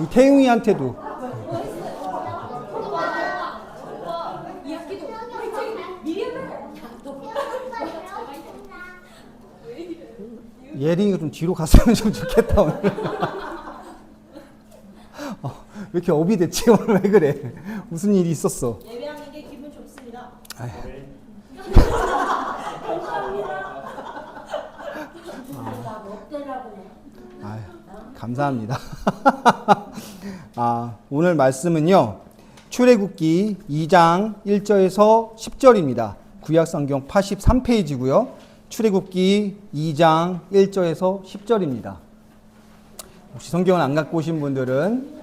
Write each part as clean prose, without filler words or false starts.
우리 태웅이한테도. 예린이가 좀 뒤로 갔으면 좀 좋겠다 오늘. 왜 이렇게 업이 됐지 오늘? 왜 그래? 무슨 일이 있었어? 예배하는 게 기분 좋습니다. 감사합니다. 오늘 말씀은요, 출애굽기 2장 1절에서 10절입니다. 구약성경 83페이지고요. 출애굽기 2장 1절에서 10절입니다. 혹시 성경을 안 갖고 오신 분들은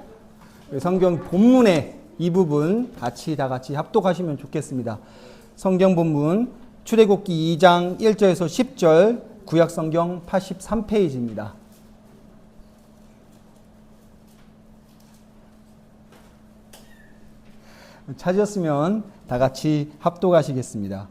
성경 본문의 이 부분 다 같이 합독하시면 좋겠습니다. 성경 본문 출애굽기 2장 1절에서 10절, 구약성경 83페이지입니다. 찾으셨으면 다 같이 합독하시겠습니다.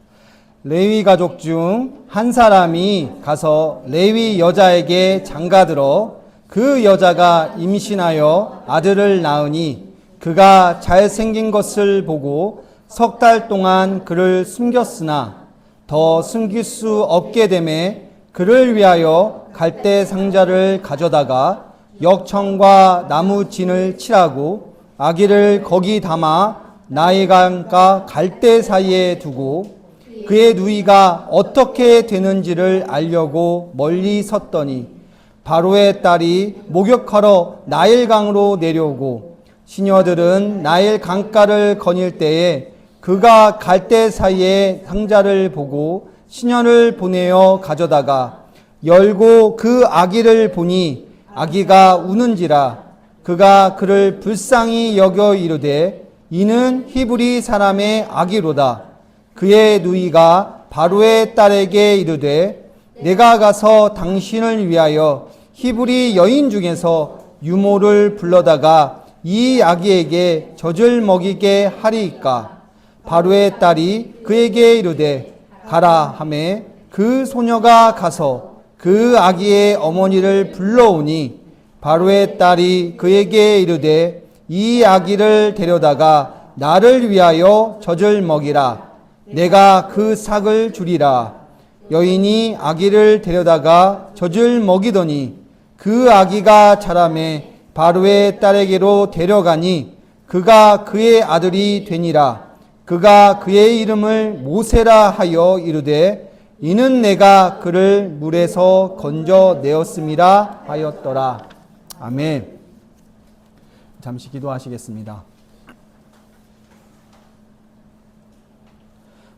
레위 가족 중 한 사람이 가서 레위 여자에게 장가들어 그 여자가 임신하여 아들을 낳으니 그가 잘생긴 것을 보고 석 달 동안 그를 숨겼으나 더 숨길 수 없게 되매 그를 위하여 갈대 상자를 가져다가 역청과 나무 진을 칠하고 아기를 거기 담아 나일강과 갈대 사이에 두고 그의 누이가 어떻게 되는지를 알려고 멀리 섰더니 바로의 딸이 목욕하러 나일강으로 내려오고 시녀들은 나일 강가를 거닐 때에 그가 갈대 사이에 상자를 보고 시녀를 보내어 가져다가 열고 그 아기를 보니 아기가 우는지라 그가 그를 불쌍히 여겨 이르되 이는 히브리 사람의 아기로다. 그의 누이가 바로의 딸에게 이르되 내가 가서 당신을 위하여 히브리 여인 중에서 유모를 불러다가 이 아기에게 젖을 먹이게 하리이까. 바로의 딸이 그에게 이르되 가라 하매 그 소녀가 가서 그 아기의 어머니를 불러오니 바로의 딸이 그에게 이르되 이 아기를 데려다가 나를 위하여 젖을 먹이라. 내가 그 삭을 주리라. 여인이 아기를 데려다가 젖을 먹이더니 그 아기가 자라매 바로의 딸에게로 데려가니 그가 그의 아들이 되니라. 그가 그의 이름을 모세라 하여 이르되 이는 내가 그를 물에서 건져내었음이라 하였더라. 아멘. 잠시 기도하시겠습니다.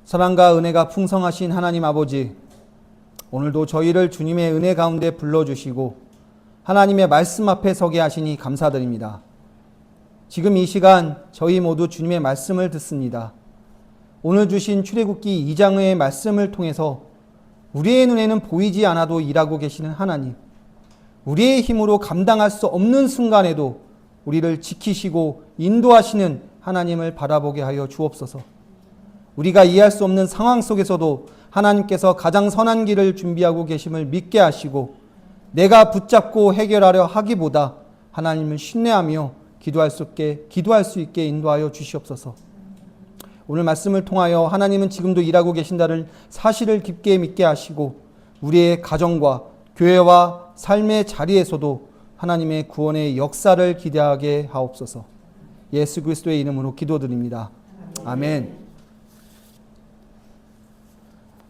사랑과 은혜가 풍성하신 하나님 아버지, 오늘도 저희를 주님의 은혜 가운데 불러주시고 하나님의 말씀 앞에 서게 하시니 감사드립니다. 지금 이 시간 저희 모두 주님의 말씀을 듣습니다. 오늘 주신 출애굽기 2장의 말씀을 통해서 우리의 눈에는 보이지 않아도 일하고 계시는 하나님, 우리의 힘으로 감당할 수 없는 순간에도 우리를 지키시고 인도하시는 하나님을 바라보게 하여 주옵소서. 우리가 이해할 수 없는 상황 속에서도 하나님께서 가장 선한 길을 준비하고 계심을 믿게 하시고 내가 붙잡고 해결하려 하기보다 하나님을 신뢰하며 기도할 수 있게 인도하여 주시옵소서. 오늘 말씀을 통하여 하나님은 지금도 일하고 계신다는 사실을 깊게 믿게 하시고 우리의 가정과 교회와 삶의 자리에서도 하나님의 구원의 역사를 기대하게 하옵소서. 예수 그리스도의 이름으로 기도드립니다. 아멘.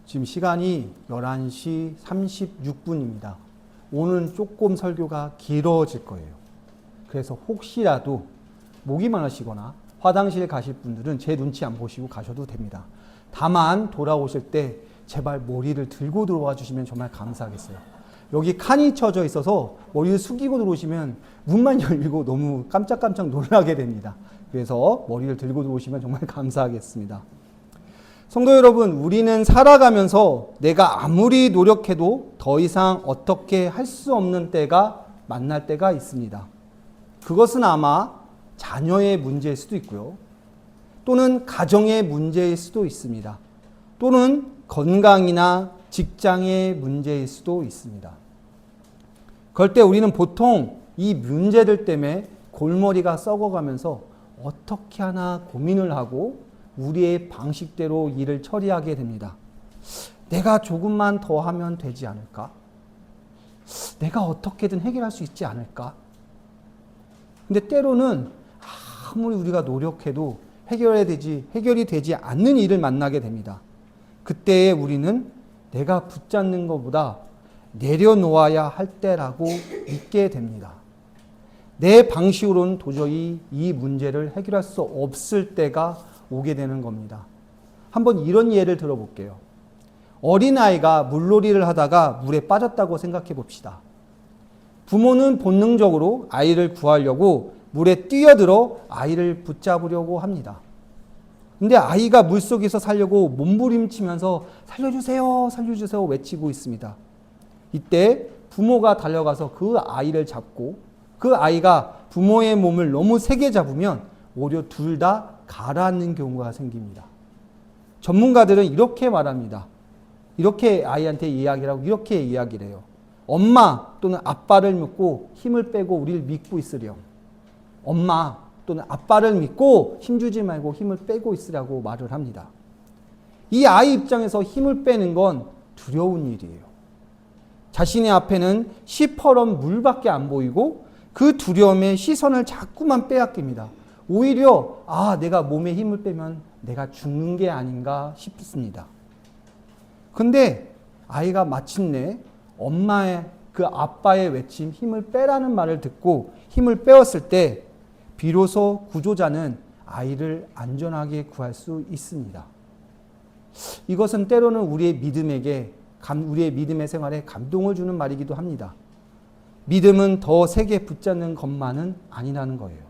지금 시간이 11시 36분입니다. 오늘 조금 설교가 길어질 거예요. 그래서 혹시라도 목이 마르시거나 화장실 가실 분들은 제 눈치 안 보시고 가셔도 됩니다. 다만 돌아오실 때 제발 머리를 들고 들어와 주시면 정말 감사하겠어요. 여기 칸이 쳐져 있어서 머리를 숙이고 들어오시면 문만 열리고 너무 깜짝깜짝 놀라게 됩니다. 그래서 머리를 들고 들어오시면 정말 감사하겠습니다. 성도 여러분, 우리는 살아가면서 내가 아무리 노력해도 더 이상 어떻게 할 수 없는 때가 만날 때가 있습니다. 그것은 아마 자녀의 문제일 수도 있고요. 또는 가정의 문제일 수도 있습니다. 또는 건강이나 직장의 문제일 수도 있습니다. 그럴 때 우리는 보통 이 문제들 때문에 골머리가 썩어가면서 어떻게 하나 고민을 하고 우리의 방식대로 일을 처리하게 됩니다. 내가 조금만 더 하면 되지 않을까? 내가 어떻게든 해결할 수 있지 않을까? 근데 때로는 아무리 우리가 노력해도 해결이 되지 않는 일을 만나게 됩니다. 그때에 우리는 내가 붙잡는 것보다 내려놓아야 할 때라고 믿게 됩니다. 내 방식으로는 도저히 이 문제를 해결할 수 없을 때가 오게 되는 겁니다. 한번 이런 예를 들어볼게요. 어린아이가 물놀이를 하다가 물에 빠졌다고 생각해 봅시다. 부모는 본능적으로 아이를 구하려고 물에 뛰어들어 아이를 붙잡으려고 합니다. 근데 아이가 물속에서 살려고 몸부림치면서 살려주세요, 살려주세요 외치고 있습니다. 이때 부모가 달려가서 그 아이를 잡고 그 아이가 부모의 몸을 너무 세게 잡으면 오히려 둘 다 가라앉는 경우가 생깁니다. 전문가들은 이렇게 말합니다. 이렇게 아이한테 이야기를 하고 이렇게 이야기를 해요. 엄마 또는 아빠를 믿고 힘을 빼고 우리를 믿고 있으렴. 엄마 또는 아빠를 믿고 힘주지 말고 힘을 빼고 있으라고 말을 합니다. 이 아이 입장에서 힘을 빼는 건 두려운 일이에요. 자신의 앞에는 시퍼런 물밖에 안 보이고 그 두려움에 시선을 자꾸만 빼앗깁니다. 오히려 내가 몸에 힘을 빼면 내가 죽는 게 아닌가 싶습니다. 근데 아이가 마침내 엄마의 그 아빠의 외침 힘을 빼라는 말을 듣고 힘을 빼었을 때 비로소 구조자는 아이를 안전하게 구할 수 있습니다. 이것은 때로는 우리의 믿음의 생활에 감동을 주는 말이기도 합니다. 믿음은 더 세게 붙잡는 것만은 아니라는 거예요.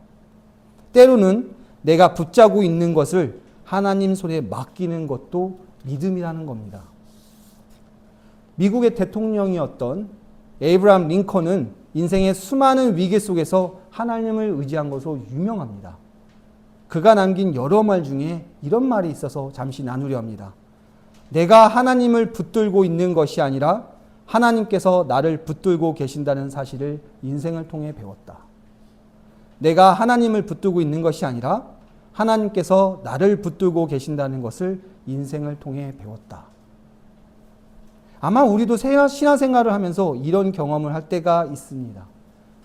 때로는 내가 붙잡고 있는 것을 하나님 손에 맡기는 것도 믿음이라는 겁니다. 미국의 대통령이었던 에이브라함 링컨은 인생의 수많은 위기 속에서 하나님을 의지한 것으로 유명합니다. 그가 남긴 여러 말 중에 이런 말이 있어서 잠시 나누려 합니다. 내가 하나님을 붙들고 있는 것이 아니라 하나님께서 나를 붙들고 계신다는 사실을 인생을 통해 배웠다. 내가 하나님을 붙들고 있는 것이 아니라 하나님께서 나를 붙들고 계신다는 것을 인생을 통해 배웠다. 아마 우리도 신앙생활을 하면서 이런 경험을 할 때가 있습니다.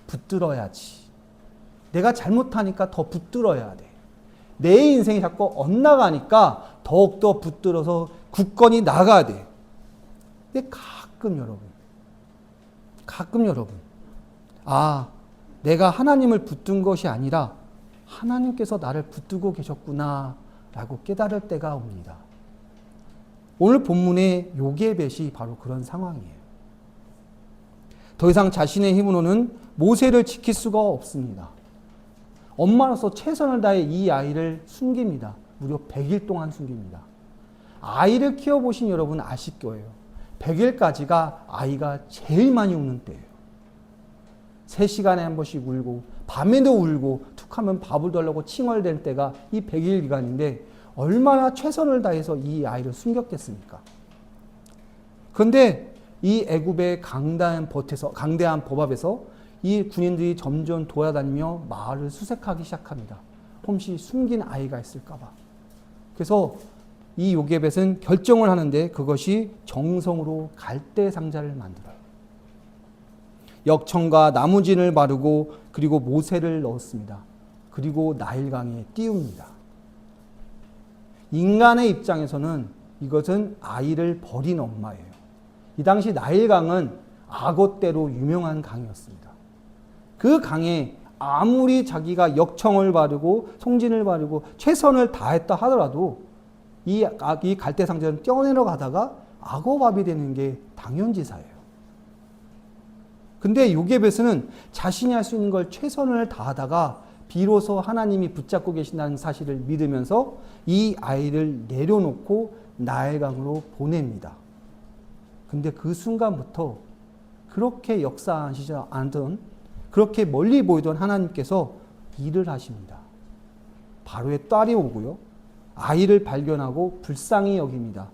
붙들어야지. 내가 잘못하니까 더 붙들어야 돼. 내 인생이 자꾸 엇나가니까 더욱더 붙들어서 굳건히 나가야 돼. 근데 가끔 여러분, 내가 하나님을 붙든 것이 아니라 하나님께서 나를 붙들고 계셨구나 라고 깨달을 때가 옵니다. 오늘 본문의 요게벳이 바로 그런 상황이에요. 더 이상 자신의 힘으로는 모세를 지킬 수가 없습니다. 엄마로서 최선을 다해 이 아이를 숨깁니다. 무려 100일 동안 숨깁니다. 아이를 키워보신 여러분 아실 거예요. 100일까지가 아이가 제일 많이 우는 때예요. 3시간에 한 번씩 울고 밤에도 울고 툭하면 밥을 달라고 칭얼댈 때가 이 100일 기간인데 얼마나 최선을 다해서 이 아이를 숨겼겠습니까? 그런데 이 애굽의 강대한 법앞에서 이 군인들이 점점 돌아다니며 마을을 수색하기 시작합니다. 혹시 숨긴 아이가 있을까 봐. 그래서 이 요게벳은 결정을 하는데 그것이 정성으로 갈대 상자를 만들어요. 역청과 나무진을 바르고 그리고 모세를 넣었습니다. 그리고 나일강에 띄웁니다. 인간의 입장에서는 이것은 아이를 버린 엄마예요. 이 당시 나일강은 악어떼로 유명한 강이었습니다. 그 강에 아무리 자기가 역청을 바르고 송진을 바르고 최선을 다했다 하더라도 이 갈대 상자는 떼어내려 가다가 악어밥이 되는 게 당연지사예요. 근데 요게벳은 자신이 할 수 있는 걸 최선을 다하다가 비로소 하나님이 붙잡고 계신다는 사실을 믿으면서 이 아이를 내려놓고 나일강으로 보냅니다. 근데 그 순간부터 그렇게 역사하시지 않던 그렇게 멀리 보이던 하나님께서 일을 하십니다. 바로의 딸이 오고요. 아이를 발견하고 불쌍히 여깁니다.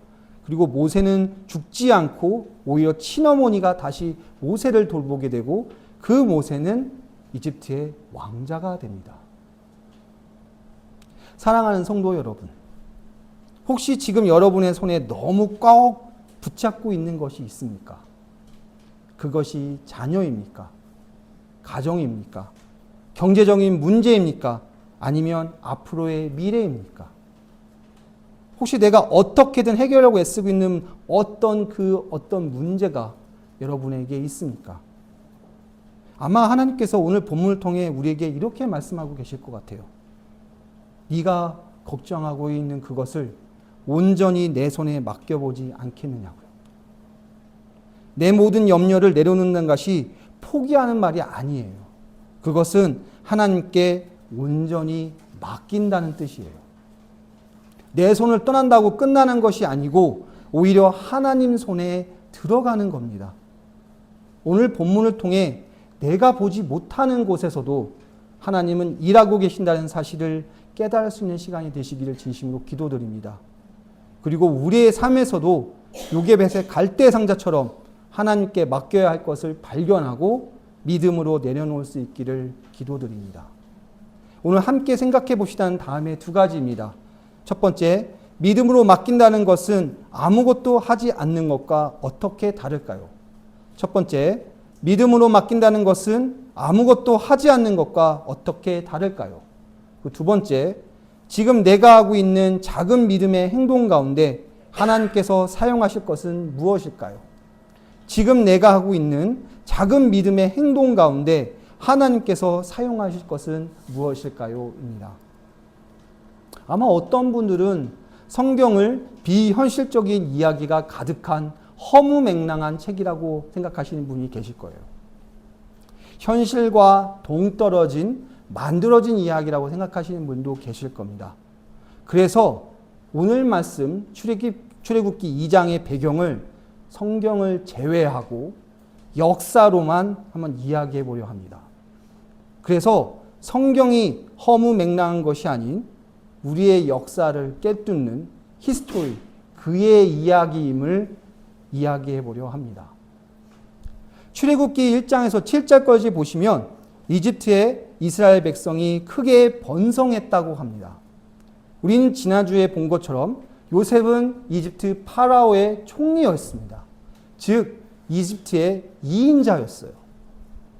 그리고 모세는 죽지 않고 오히려 친어머니가 다시 모세를 돌보게 되고 그 모세는 이집트의 왕자가 됩니다. 사랑하는 성도 여러분, 혹시 지금 여러분의 손에 너무 꽉 붙잡고 있는 것이 있습니까? 그것이 자녀입니까? 가정입니까? 경제적인 문제입니까? 아니면 앞으로의 미래입니까? 혹시 내가 어떻게든 해결하려고 애쓰고 있는 어떤 문제가 여러분에게 있습니까? 아마 하나님께서 오늘 본문을 통해 우리에게 이렇게 말씀하고 계실 것 같아요. 네가 걱정하고 있는 그것을 온전히 내 손에 맡겨보지 않겠느냐고요. 내 모든 염려를 내려놓는 것이 포기하는 말이 아니에요. 그것은 하나님께 온전히 맡긴다는 뜻이에요. 내 손을 떠난다고 끝나는 것이 아니고 오히려 하나님 손에 들어가는 겁니다. 오늘 본문을 통해 내가 보지 못하는 곳에서도 하나님은 일하고 계신다는 사실을 깨달을 수 있는 시간이 되시기를 진심으로 기도드립니다. 그리고 우리의 삶에서도 요게벳의 갈대 상자처럼 하나님께 맡겨야 할 것을 발견하고 믿음으로 내려놓을 수 있기를 기도드립니다. 오늘 함께 생각해 보시다는 다음에 두 가지입니다. 첫 번째, 믿음으로 맡긴다는 것은 아무것도 하지 않는 것과 어떻게 다를까요? 첫 번째, 믿음으로 맡긴다는 것은 아무것도 하지 않는 것과 어떻게 다를까요? 그 두 번째, 지금 내가 하고 있는 작은 믿음의 행동 가운데 하나님께서 사용하실 것은 무엇일까요? 지금 내가 하고 있는 작은 믿음의 행동 가운데 하나님께서 사용하실 것은 무엇일까요? 입니다. 아마 어떤 분들은 성경을 비현실적인 이야기가 가득한 허무맹랑한 책이라고 생각하시는 분이 계실 거예요. 현실과 동떨어진 만들어진 이야기라고 생각하시는 분도 계실 겁니다. 그래서 오늘 말씀 출애굽기 2장의 배경을 성경을 제외하고 역사로만 한번 이야기해 보려 합니다. 그래서 성경이 허무맹랑한 것이 아닌 우리의 역사를 깨뚫는 히스토리, 그의 이야기임을 이야기해 보려 합니다. 출애굽기 1장에서 7절까지 보시면 이집트의 이스라엘 백성이 크게 번성했다고 합니다. 우리는 지난주에 본 것처럼 요셉은 이집트 파라오의 총리였습니다. 즉 이집트의 2인자였어요.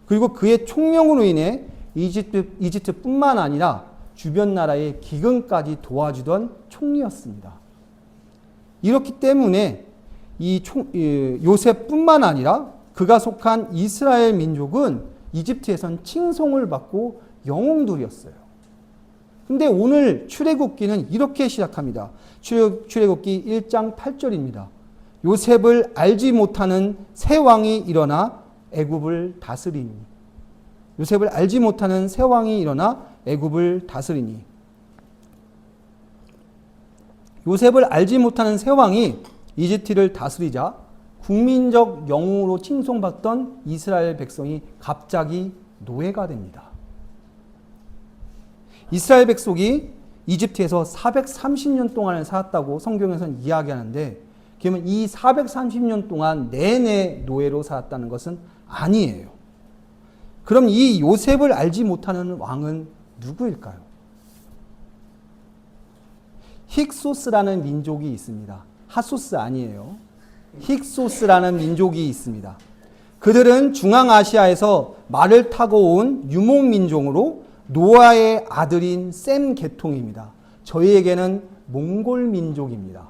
그리고 그의 총명으로 인해 이집트뿐만 아니라 주변 나라의 기근까지 도와주던 총리였습니다. 이렇기 때문에 요셉뿐만 아니라 그가 속한 이스라엘 민족은 이집트에선 칭송을 받고 영웅들이었어요. 근데 오늘 출애굽기는 이렇게 시작합니다. 출애굽기 1장 8절입니다. 요셉을 알지 못하는 새 왕이 일어나 애굽을 다스리니. 요셉을 알지 못하는 새 왕이 일어나 애굽을 다스리니. 요셉을 알지 못하는 새 왕이 이집트를 다스리자 국민적 영웅으로 칭송받던 이스라엘 백성이 갑자기 노예가 됩니다. 이스라엘 백성이 이집트에서 430년 동안을 살았다고 성경에서는 이야기하는데, 그러면 이 430년 동안 내내 노예로 살았다는 것은 아니에요. 그럼 이 요셉을 알지 못하는 왕은 누구일까요? 힉소스라는 민족이 있습니다. 핫소스 아니에요. 힉소스라는 민족이 있습니다. 그들은 중앙아시아에서 말을 타고 온 유목민족으로 노아의 아들인 셈 계통입니다. 저희에게는 몽골 민족입니다.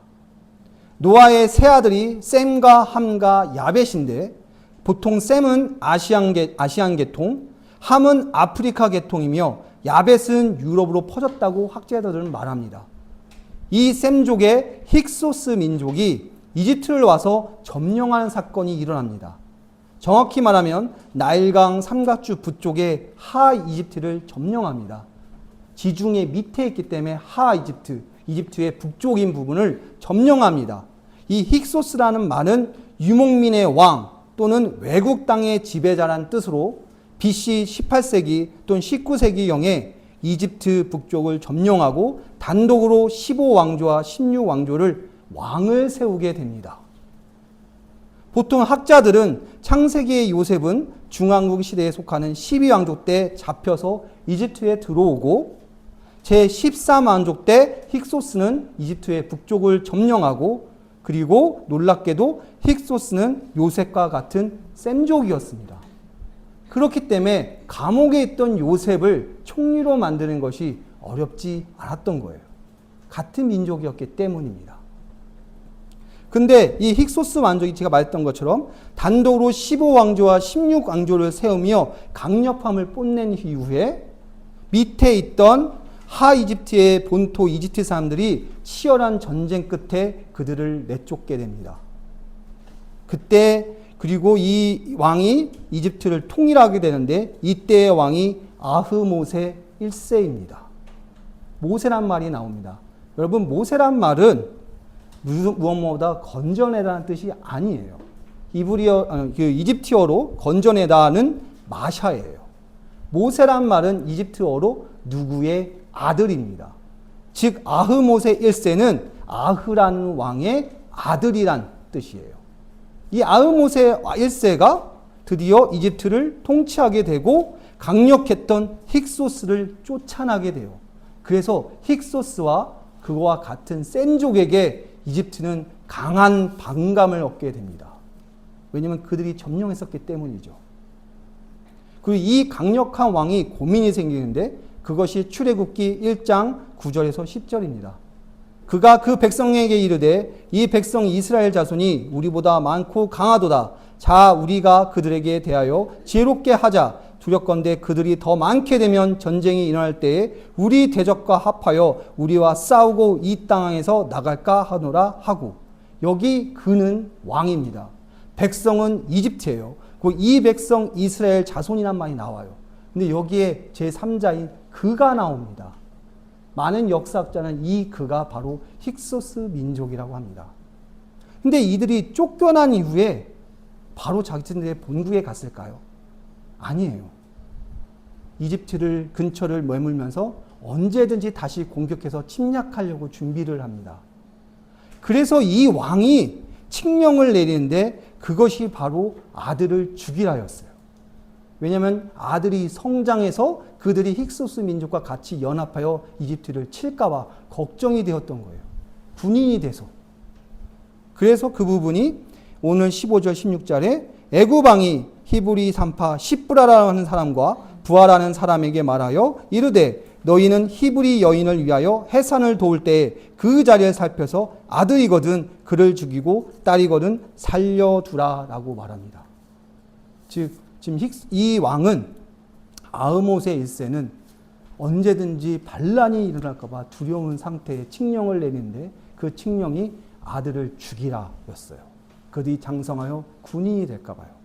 노아의 세 아들이 셈과 함과 야벳인데, 보통 셈은 아시안 계통, 함은 아프리카 계통이며 야벳은 유럽으로 퍼졌다고 학자들은 말합니다. 이 셈족의 힉소스 민족이 이집트를 와서 점령하는 사건이 일어납니다. 정확히 말하면 나일강 삼각주 북쪽의 하 이집트를 점령합니다. 지중해 밑에 있기 때문에 하 이집트의 북쪽인 부분을 점령합니다. 이 힉소스라는 말은 유목민의 왕 또는 외국 땅의 지배자란 뜻으로 BC 18세기 또는 19세기경에 이집트 북쪽을 점령하고 단독으로 15왕조와 16왕조를 왕을 세우게 됩니다. 보통 학자들은 창세기의 요셉은 중왕국 시대에 속하는 12왕조 때 잡혀서 이집트에 들어오고 제13왕조 때 힉소스는 이집트의 북쪽을 점령하고 그리고 놀랍게도 힉소스는 요셉과 같은 셈족이었습니다. 그렇기 때문에 감옥에 있던 요셉을 총리로 만드는 것이 어렵지 않았던 거예요. 같은 민족이었기 때문입니다. 근데 이 힉소스 왕족이 제가 말했던 것처럼 단독으로 15왕조와 16왕조를 세우며 강력함을 뽐낸 이후에 밑에 있던 하 이집트의 본토 이집트 사람들이 치열한 전쟁 끝에 그들을 내쫓게 됩니다. 그때 그리고 이 왕이 이집트를 통일하게 되는데 이때의 왕이 아흐모세 1세입니다. 모세란 말이 나옵니다. 여러분 모세란 말은 무엇보다 건져내다는 뜻이 아니에요. 이집트어로 건져내다는 마샤예요. 모세란 말은 이집트어로 누구의 아들입니다. 즉 아흐모세 1세는 아흐라는 왕의 아들이란 뜻이에요. 이 아흐모세 1세가 드디어 이집트를 통치하게 되고 강력했던 힉소스를 쫓아나게 돼요. 그래서 힉소스와 그와 같은 셈족에게 이집트는 강한 반감을 얻게 됩니다. 왜냐하면 그들이 점령했었기 때문이죠. 그리고 이 강력한 왕이 고민이 생기는데 그것이 출애굽기 1장 9절에서 10절입니다. 그가 그 백성에게 이르되 이 백성 이스라엘 자손이 우리보다 많고 강하도다. 자 우리가 그들에게 대하여 지혜롭게 하자. 두렵건대 그들이 더 많게 되면 전쟁이 일어날 때에 우리 대적과 합하여 우리와 싸우고 이 땅에서 나갈까 하노라 하고 여기 그는 왕입니다. 백성은 이집트예요. 이 백성 이스라엘 자손이란 말이 나와요. 근데 여기에 제3자인 그가 나옵니다. 많은 역사학자는 이 그가 바로 힉소스 민족이라고 합니다. 근데 이들이 쫓겨난 이후에 바로 자기들의 본국에 갔을까요? 아니에요. 이집트를 근처를 머물면서 언제든지 다시 공격해서 침략하려고 준비를 합니다. 그래서 이 왕이 칙령을 내리는데 그것이 바로 아들을 죽이라였어요. 왜냐하면 아들이 성장해서 그들이 힉소스 민족과 같이 연합하여 이집트를 칠까봐 걱정이 되었던 거예요. 군인이 돼서. 그래서 그 부분이 오늘 15절 16절에 애굽 왕이 히브리 산파 시브라라는 사람과 부하라는 사람에게 말하여 이르되 너희는 히브리 여인을 위하여 해산을 도울 때에 그 자리를 살펴서 아들이거든 그를 죽이고 딸이거든 살려두라라고 말합니다. 즉 지금 이 왕은 아흐모세 1세는 언제든지 반란이 일어날까봐 두려운 상태에 칙령을 내리는데 그 칙령이 아들을 죽이라 였어요. 그들이 장성하여 군인이 될까봐요.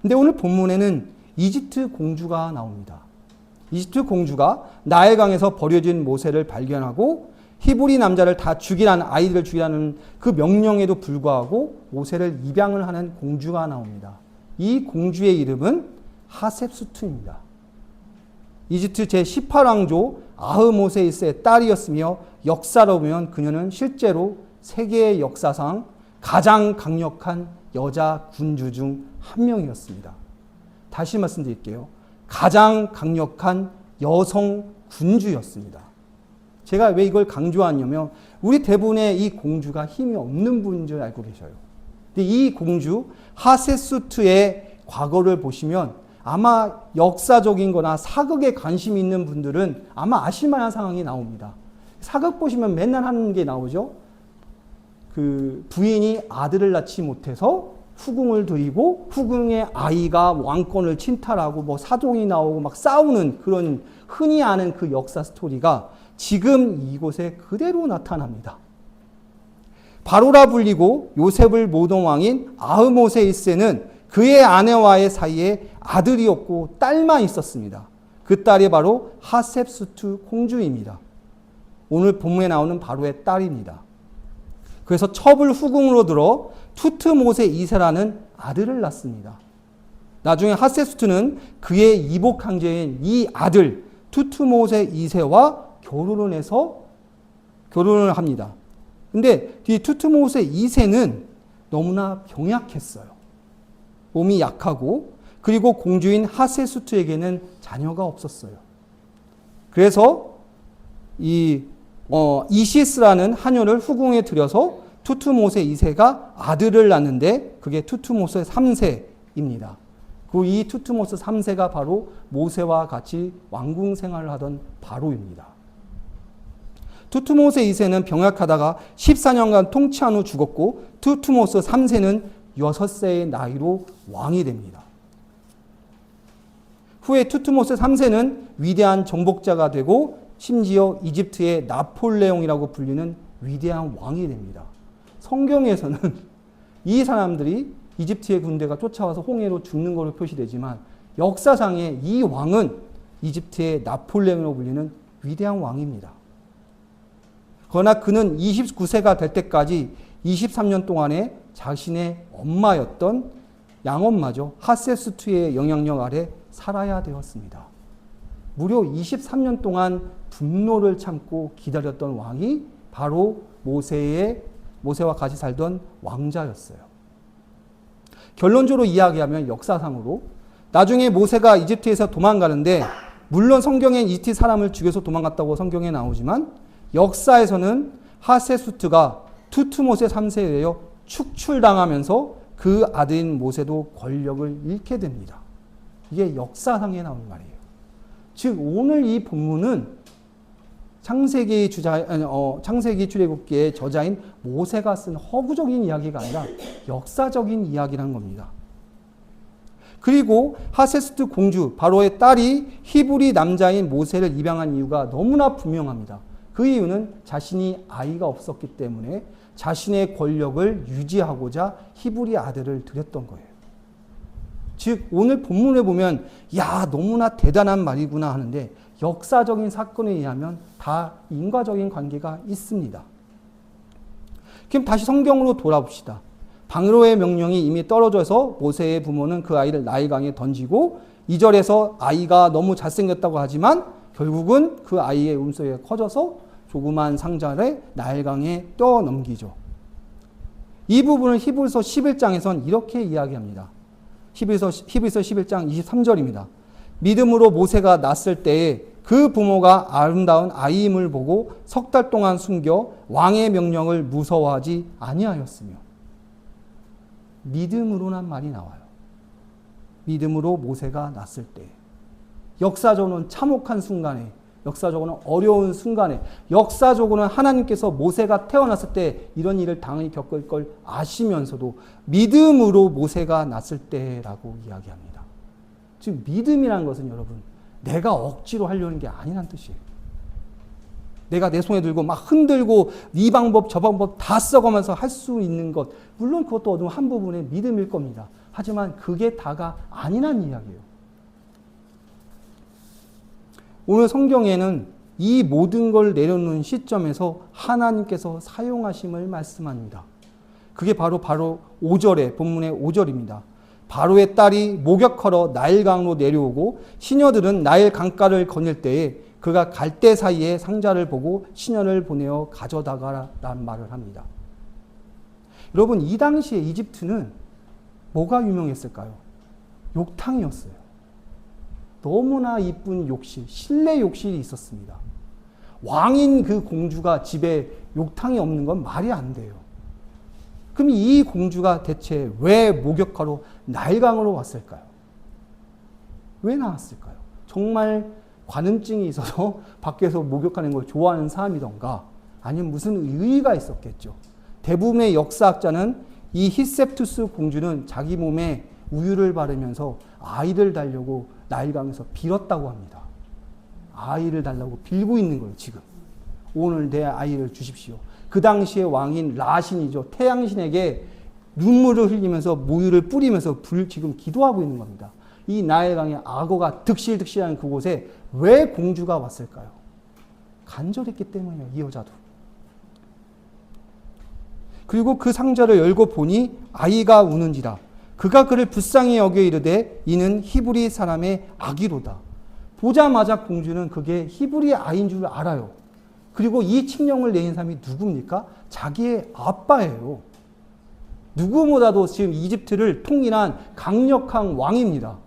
근데 오늘 본문에는 이집트 공주가 나옵니다. 이집트 공주가 나일강에서 버려진 모세를 발견하고 히브리 남자를 다 죽이라는 아이들을 죽이라는 그 명령에도 불구하고 모세를 입양을 하는 공주가 나옵니다. 이 공주의 이름은 하셉수트입니다. 이집트 제18왕조 아흐모세 1세의 딸이었으며 역사로 보면 그녀는 실제로 세계의 역사상 가장 강력한 여자 군주 중 한 명이었습니다. 다시 말씀드릴게요. 가장 강력한 여성 군주였습니다. 제가 왜 이걸 강조하냐면 우리 대부분의 이 공주가 힘이 없는 분인 줄 알고 계셔요. 근데 이 공주 하세수트의 과거를 보시면 아마 역사적인 거나 사극에 관심 있는 분들은 아마 아실 만한 상황이 나옵니다. 사극 보시면 맨날 하는 게 나오죠. 그 부인이 아들을 낳지 못해서 후궁을 들이고 후궁의 아이가 왕권을 침탈하고 뭐 사종이 나오고 막 싸우는 그런 흔히 아는 그 역사 스토리가 지금 이곳에 그대로 나타납니다. 바로라 불리고 요셉을 모던 왕인 아흐모세 1세는 그의 아내와의 사이에 아들이 없고 딸만 있었습니다. 그 딸이 바로 하셉수트 공주입니다. 오늘 본문에 나오는 바로의 딸입니다. 그래서 첩을 후궁으로 들어 투트모세 2세라는 아들을 낳습니다. 나중에 하셉수트는 그의 이복 형제인 이 아들 투트모세 2세와 결혼을 합니다. 근데 이 투트모세 2세는 너무나 병약했어요. 몸이 약하고 그리고 공주인 하세수트에게는 자녀가 없었어요. 그래서 이시스라는 하녀를 후궁에 들여서 투투모세 2세가 아들을 낳는데 그게 투투모세 3세입니다. 그 이 투투모세 3세가 바로 모세와 같이 왕궁 생활을 하던 바로입니다. 투투모세 2세는 병약하다가 14년간 통치한 후 죽었고 투투모세 3세는 6세의 나이로 왕이 됩니다. 후에 투투모세 3세는 위대한 정복자가 되고 심지어 이집트의 나폴레옹이라고 불리는 위대한 왕이 됩니다. 성경에서는 이 사람들이 이집트의 군대가 쫓아와서 홍해로 죽는 것으로 표시되지만 역사상의 이 왕은 이집트의 나폴레옹으로 불리는 위대한 왕입니다. 그러나 그는 29세가 될 때까지 23년 동안에 자신의 엄마였던 양엄마죠. 하세수트의 영향력 아래 살아야 되었습니다. 무려 23년 동안 분노를 참고 기다렸던 왕이 바로 모세와 같이 살던 왕자였어요. 결론적으로 이야기하면 역사상으로 나중에 모세가 이집트에서 도망가는데 물론 성경엔 이집트 사람을 죽여서 도망갔다고 성경에 나오지만 역사에서는 하세수트가 투투모세 3세에 의해 축출당하면서 그 아들인 모세도 권력을 잃게 됩니다. 이게 역사상에 나오는 말이에요. 즉 오늘 이 본문은 창세기 출애굽기의 저자인 모세가 쓴 허구적인 이야기가 아니라 역사적인 이야기라는 겁니다. 그리고 하세수트 공주 바로의 딸이 히브리 남자인 모세를 입양한 이유가 너무나 분명합니다. 그 이유는 자신이 아이가 없었기 때문에 자신의 권력을 유지하고자 히브리 아들을 들였던 거예요. 즉 오늘 본문에 보면 야 너무나 대단한 말이구나 하는데 역사적인 사건에 의하면 다 인과적인 관계가 있습니다. 그럼 다시 성경으로 돌아봅시다. 방로의 명령이 이미 떨어져서 모세의 부모는 그 아이를 나일강에 던지고 2절에서 아이가 너무 잘생겼다고 하지만 결국은 그 아이의 음소리가 커져서 조그만 상자를 나일강에 떠넘기죠. 이 부분을 히브리서 11장에선 이렇게 이야기합니다. 히브리서 11장 23절입니다. 믿음으로 모세가 낳았을 때에 그 부모가 아름다운 아이임을 보고 석 달 동안 숨겨 왕의 명령을 무서워하지 아니하였으며. 믿음으로란 말이 나와요. 믿음으로 모세가 낳았을 때. 역사적으로는 참혹한 순간에, 역사적으로는 어려운 순간에, 역사적으로는 하나님께서 모세가 태어났을 때 이런 일을 당연히 겪을 걸 아시면서도 믿음으로 모세가 낳았을 때라고 이야기합니다. 즉 믿음이라는 것은 여러분 내가 억지로 하려는 게 아니란 뜻이에요. 내가 내 손에 들고 막 흔들고 이 방법 저 방법 다 써가면서 할 수 있는 것 물론 그것도 어느 한 부분의 믿음일 겁니다. 하지만 그게 다가 아니란 이야기예요. 오늘 성경에는 이 모든 걸 내려놓는 시점에서 하나님께서 사용하심을 말씀합니다. 그게 바로 5절에 본문의 5절입니다. 바로의 딸이 목욕하러 나일강으로 내려오고 시녀들은 나일 강가를 거닐 때에 그가 갈대 사이에 상자를 보고 시녀를 보내어 가져다가라는 말을 합니다. 여러분 이 당시에 이집트는 뭐가 유명했을까요? 욕탕이었어요. 너무나 이쁜 욕실, 실내 욕실이 있었습니다. 왕인 그 공주가 집에 욕탕이 없는 건 말이 안 돼요. 그럼 이 공주가 대체 왜 목욕하러 나일강으로 왔을까요? 왜 나왔을까요? 정말 관음증이 있어서 밖에서 목욕하는 걸 좋아하는 사람이던가 아니면 무슨 의의가 있었겠죠. 대부분의 역사학자는 이 히셉투스 공주는 자기 몸에 우유를 바르면서 아이를 달려고 나일강에서 빌었다고 합니다. 아이를 달라고 빌고 있는 거예요, 지금. 오늘 내 아이를 주십시오. 그 당시의 왕인 라신이죠. 태양신에게 눈물을 흘리면서 모유를 뿌리면서 지금 기도하고 있는 겁니다. 이 나일강의 악어가 득실득실하는 그곳에 왜 공주가 왔을까요? 간절했기 때문이에요, 이 여자도. 그리고 그 상자를 열고 보니 아이가 우는지라. 그가 그를 불쌍히 여겨 이르되 이는 히브리 사람의 아기로다. 보자마자 공주는 그게 히브리 아이인 줄 알아요. 그리고 이 칙령을 내린 사람이 누굽니까? 자기의 아빠예요. 누구보다도 지금 이집트를 통일한 강력한 왕입니다.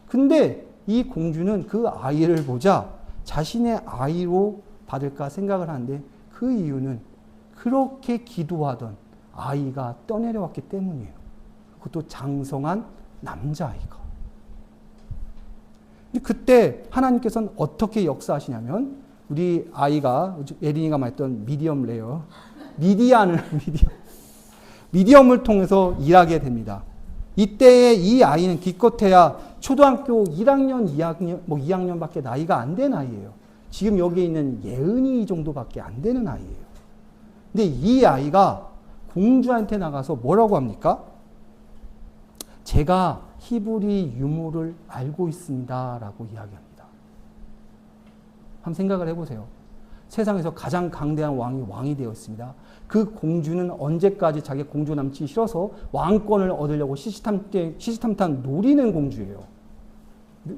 근데 이 공주는 그 아이를 보자 자신의 아이로 받을까 생각을 하는데 그 이유는 그렇게 기도하던 아이가 떠내려왔기 때문이에요. 그것도 장성한 남자아이가. 근데 그때 하나님께서는 어떻게 역사하시냐면 우리 아이가 예린이가 말했던 미디엄 레어 미디엄을 통해서 일하게 됩니다. 이때에 이 아이는 기껏해야 초등학교 1학년, 2학년밖에 나이가 안 된 아이예요. 지금 여기 있는 예은이 정도밖에 안 되는 아이예요. 근데 이 아이가 공주한테 나가서 뭐라고 합니까? 제가 히브리 유물을 알고 있습니다. 라고 이야기합니다. 한번 생각을 해보세요. 세상에서 가장 강대한 왕이 되었습니다. 그 공주는 언제까지 자기 공주 남친이 싫어서 왕권을 얻으려고 시시탐탐 노리는 공주예요.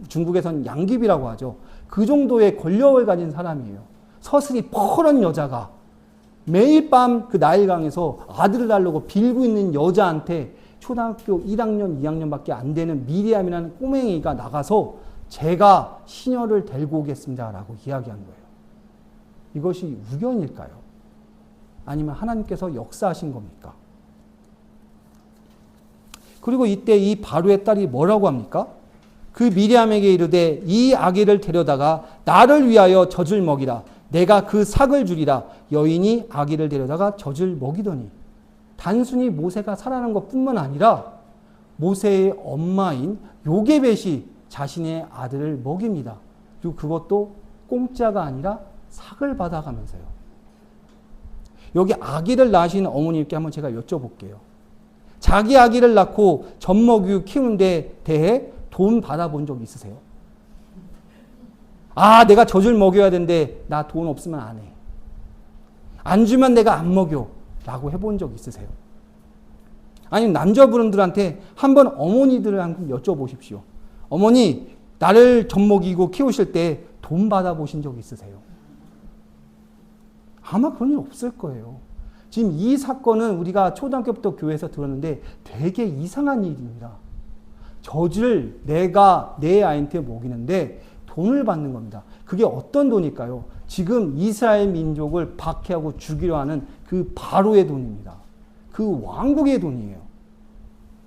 중국에서는 양귀비라고 하죠. 그 정도의 권력을 가진 사람이에요. 서슬이 퍼런 여자가 매일 밤 그 나일강에서 아들을 달라고 빌고 있는 여자한테 초등학교 1학년, 2학년밖에 안 되는 미리암이라는 꼬맹이가 나가서 제가 시녀를 데리고 오겠습니다. 라고 이야기한 거예요. 이것이 우연일까요? 아니면 하나님께서 역사하신 겁니까? 그리고 이때 이 바로의 딸이 뭐라고 합니까? 그 미리암에게 이르되 이 아기를 데려다가 나를 위하여 젖을 먹이라. 내가 그 삭을 주리라. 여인이 아기를 데려다가 젖을 먹이더니 단순히 모세가 살아난 것뿐만 아니라 모세의 엄마인 요게벳이 자신의 아들을 먹입니다. 그리고 그것도 공짜가 아니라 삭을 받아가면서요. 여기 아기를 낳으신 어머님께 한번 제가 여쭤볼게요. 자기 아기를 낳고 젖먹이고 키우는 데 대해 돈 받아본 적 있으세요? 아, 내가 젖을 먹여야 되는데 나 돈 없으면 안 해. 안 주면 내가 안 먹여. 라고 해본 적 있으세요? 아니면 남자분들한테 한번 어머니들을 한번 여쭤보십시오. 어머니, 나를 젖먹이고 키우실 때 돈 받아보신 적 있으세요? 아마 그런 일 없을 거예요. 지금 이 사건은 우리가 초등학교부터 교회에서 들었는데 되게 이상한 일입니다. 젖을 내가 내 아이한테 먹이는데 돈을 받는 겁니다. 그게 어떤 돈일까요? 지금 이스라엘 민족을 박해하고 죽이려 하는 그 바로의 돈입니다. 그 왕국의 돈이에요.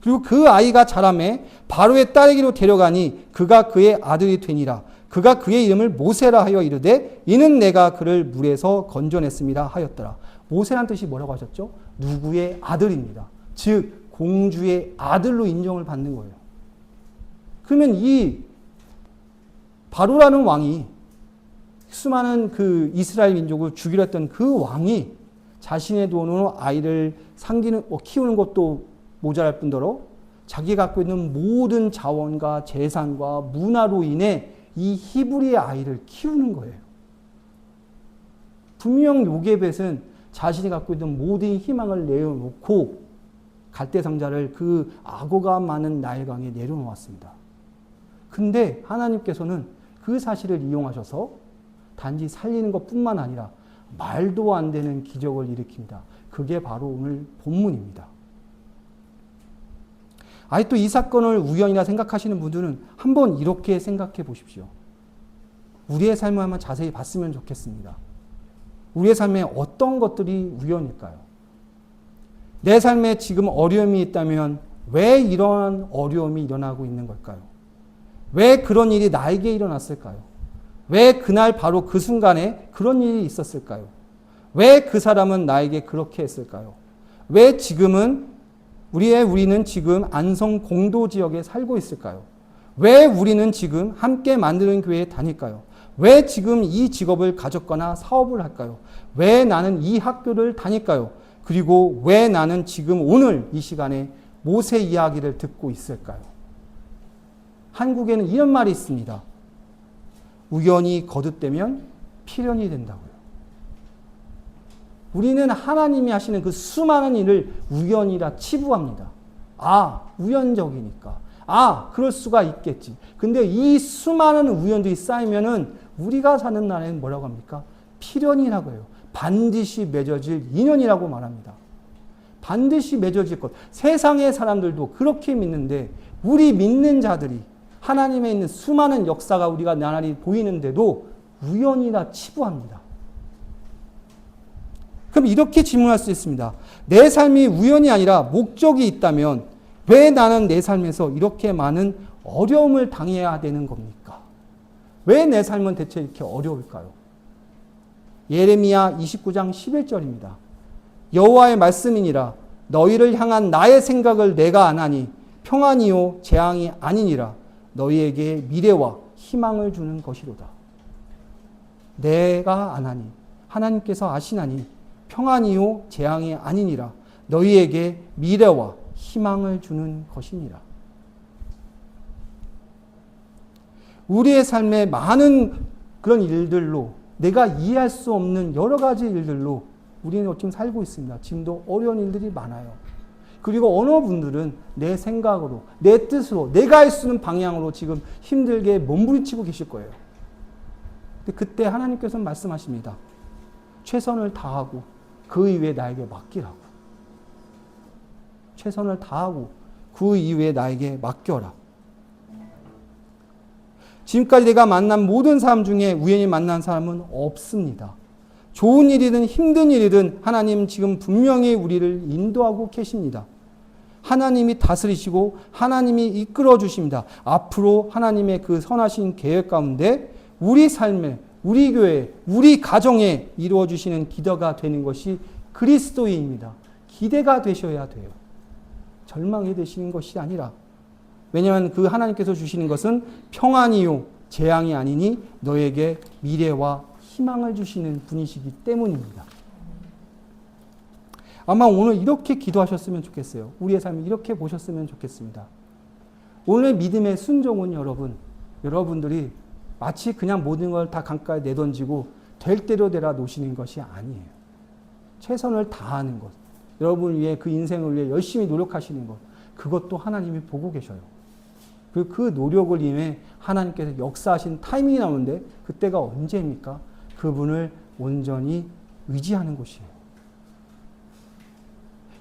그리고 그 아이가 자라매 바로의 딸에게로 데려가니 그가 그의 아들이 되니라. 그가 그의 이름을 모세라 하여 이르되 이는 내가 그를 물에서 건져냈습니다 하였더라. 모세란 뜻이 뭐라고 하셨죠? 누구의 아들입니다. 즉 공주의 아들로 인정을 받는 거예요. 그러면 이 바로라는 왕이 수많은 그 이스라엘 민족을 죽이려 했던 그 왕이 자신의 돈으로 아이를 키우는 것도 모자랄 뿐더러 자기가 갖고 있는 모든 자원과 재산과 문화로 인해 이 히브리의 아이를 키우는 거예요. 분명 요게벳은 자신이 갖고 있는 모든 희망을 내어놓고 갈대상자를 그 악어가 많은 나일강에 내려놓았습니다. 근데 하나님께서는 그 사실을 이용하셔서 단지 살리는 것뿐만 아니라 말도 안 되는 기적을 일으킵니다. 그게 바로 오늘 본문입니다. 아니 또 이 사건을 우연이라 생각하시는 분들은 한번 이렇게 생각해 보십시오. 우리의 삶을 한번 자세히 봤으면 좋겠습니다. 우리의 삶에 어떤 것들이 우연일까요? 내 삶에 지금 어려움이 있다면 왜 이런 어려움이 일어나고 있는 걸까요? 왜 그런 일이 나에게 일어났을까요? 왜 그날 바로 그 순간에 그런 일이 있었을까요? 왜 그 사람은 나에게 그렇게 했을까요? 왜 우리는 지금 안성 공도 지역에 살고 있을까요? 왜 우리는 지금 함께 만드는 교회에 다닐까요? 왜 지금 이 직업을 가졌거나 사업을 할까요? 왜 나는 이 학교를 다닐까요? 그리고 왜 나는 지금 오늘 이 시간에 모세 이야기를 듣고 있을까요? 한국에는 이런 말이 있습니다. 우연히 거듭되면 필연이 된다고요. 우리는 하나님이 하시는 그 수많은 일을 우연이라 치부합니다. 아, 우연적이니까. 아, 그럴 수가 있겠지. 근데 이 수많은 우연들이 쌓이면은 우리가 사는 날에는 뭐라고 합니까? 필연이라고 해요. 반드시 맺어질 인연이라고 말합니다. 반드시 맺어질 것. 세상의 사람들도 그렇게 믿는데 우리 믿는 자들이 하나님에 있는 수많은 역사가 우리가 나날이 보이는데도 우연이라 치부합니다. 그럼 이렇게 질문할 수 있습니다. 내 삶이 우연이 아니라 목적이 있다면 왜 나는 내 삶에서 이렇게 많은 어려움을 당해야 되는 겁니까? 왜 내 삶은 대체 이렇게 어려울까요? 예레미야 29장 11절입니다. 여호와의 말씀이니라 너희를 향한 나의 생각을 내가 아나니 평안이요 재앙이 아니니라 너희에게 미래와 희망을 주는 것이로다. 내가 아나니 하나님께서 아시나니 평안이요 재앙이 아니니라 너희에게 미래와 희망을 주는 것이니라. 우리의 삶에 많은 그런 일들로 내가 이해할 수 없는 여러 가지 일들로 우리는 지금 살고 있습니다. 지금도 어려운 일들이 많아요. 그리고 어느 분들은 내 생각으로, 내 뜻으로, 내가 할 수 있는 방향으로 지금 힘들게 몸부림치고 계실 거예요. 근데 그때 하나님께서는 말씀하십니다. 최선을 다하고 그 이후에 나에게 맡기라고. 최선을 다하고 그 이후에 나에게 맡겨라. 지금까지 내가 만난 모든 사람 중에 우연히 만난 사람은 없습니다. 좋은 일이든 힘든 일이든 하나님 지금 분명히 우리를 인도하고 계십니다. 하나님이 다스리시고 하나님이 이끌어 주십니다. 앞으로 하나님의 그 선하신 계획 가운데 우리 삶에, 우리 교회, 우리 가정에 이루어 주시는 기도가 되는 것이 그리스도인입니다. 기대가 되셔야 돼요. 절망이 되시는 것이 아니라. 왜냐하면 그 하나님께서 주시는 것은 평안이요 재앙이 아니니 너에게 미래와 희망을 주시는 분이시기 때문입니다. 아마 오늘 이렇게 기도하셨으면 좋겠어요. 우리의 삶을 이렇게 보셨으면 좋겠습니다. 오늘 믿음의 순종은 여러분들이 마치 그냥 모든 걸 다 강가에 내던지고 될 대로 되라 놓으시는 것이 아니에요. 최선을 다하는 것, 여러분 위해 그 인생을 위해 열심히 노력하시는 것, 그것도 하나님이 보고 계셔요. 그리고 그 노력을 인해 하나님께서 역사하신 타이밍이 나오는데 그때가 언제입니까? 그분을 온전히 의지하는 곳이에요.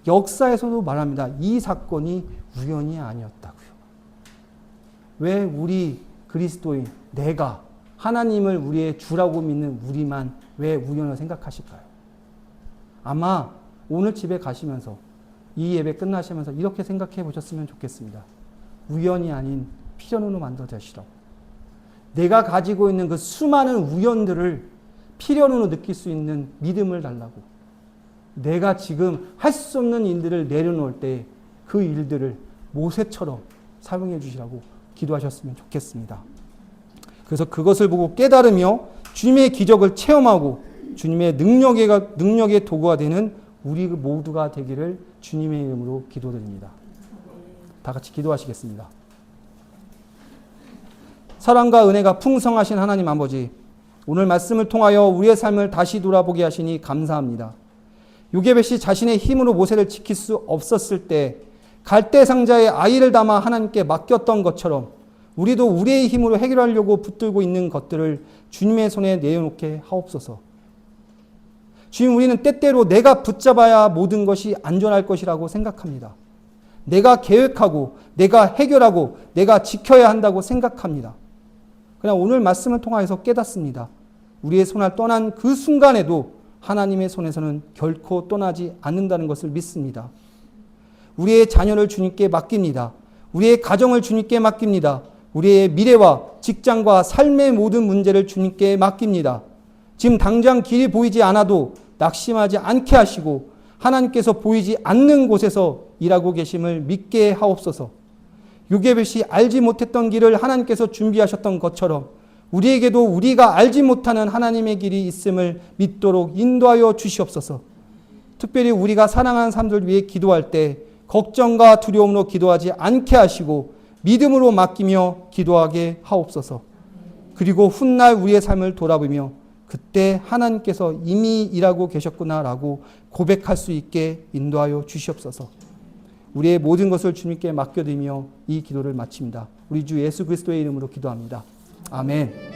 역사에서도 말합니다. 이 사건이 우연이 아니었다고요. 왜 우리 그리스도인, 내가 하나님을 우리의 주라고 믿는 우리만 왜 우연을 생각하실까요? 아마 오늘 집에 가시면서 이 예배 끝나시면서 이렇게 생각해 보셨으면 좋겠습니다. 우연이 아닌 필연으로 만들어내시라고. 내가 가지고 있는 그 수많은 우연들을 필연으로 느낄 수 있는 믿음을 달라고. 내가 지금 할 수 없는 일들을 내려놓을 때 그 일들을 모세처럼 사용해 주시라고 기도하셨으면 좋겠습니다. 그래서 그것을 보고 깨달으며 주님의 기적을 체험하고 주님의 능력의 도구가 되는 우리 모두가 되기를 주님의 이름으로 기도드립니다. 다 같이 기도하시겠습니다. 사랑과 은혜가 풍성하신 하나님 아버지, 오늘 말씀을 통하여 우리의 삶을 다시 돌아보게 하시니 감사합니다. 요게벳이 자신의 힘으로 모세를 지킬 수 없었을 때 갈대 상자에 아이를 담아 하나님께 맡겼던 것처럼 우리도 우리의 힘으로 해결하려고 붙들고 있는 것들을 주님의 손에 내어놓게 하옵소서. 주님, 우리는 때때로 내가 붙잡아야 모든 것이 안전할 것이라고 생각합니다. 내가 계획하고 내가 해결하고 내가 지켜야 한다고 생각합니다. 그러나 오늘 말씀을 통하여서 깨닫습니다. 우리의 손을 떠난 그 순간에도 하나님의 손에서는 결코 떠나지 않는다는 것을 믿습니다. 우리의 자녀를 주님께 맡깁니다. 우리의 가정을 주님께 맡깁니다. 우리의 미래와 직장과 삶의 모든 문제를 주님께 맡깁니다. 지금 당장 길이 보이지 않아도 낙심하지 않게 하시고 하나님께서 보이지 않는 곳에서 일하고 계심을 믿게 하옵소서. 요게벳이 알지 못했던 길을 하나님께서 준비하셨던 것처럼 우리에게도 우리가 알지 못하는 하나님의 길이 있음을 믿도록 인도하여 주시옵소서. 특별히 우리가 사랑하는 사람들 위해 기도할 때 걱정과 두려움으로 기도하지 않게 하시고 믿음으로 맡기며 기도하게 하옵소서. 그리고 훗날 우리의 삶을 돌아보며 그때 하나님께서 이미 일하고 계셨구나라고 고백할 수 있게 인도하여 주시옵소서. 우리의 모든 것을 주님께 맡겨드리며 이 기도를 마칩니다. 우리 주 예수 그리스도의 이름으로 기도합니다. 아멘.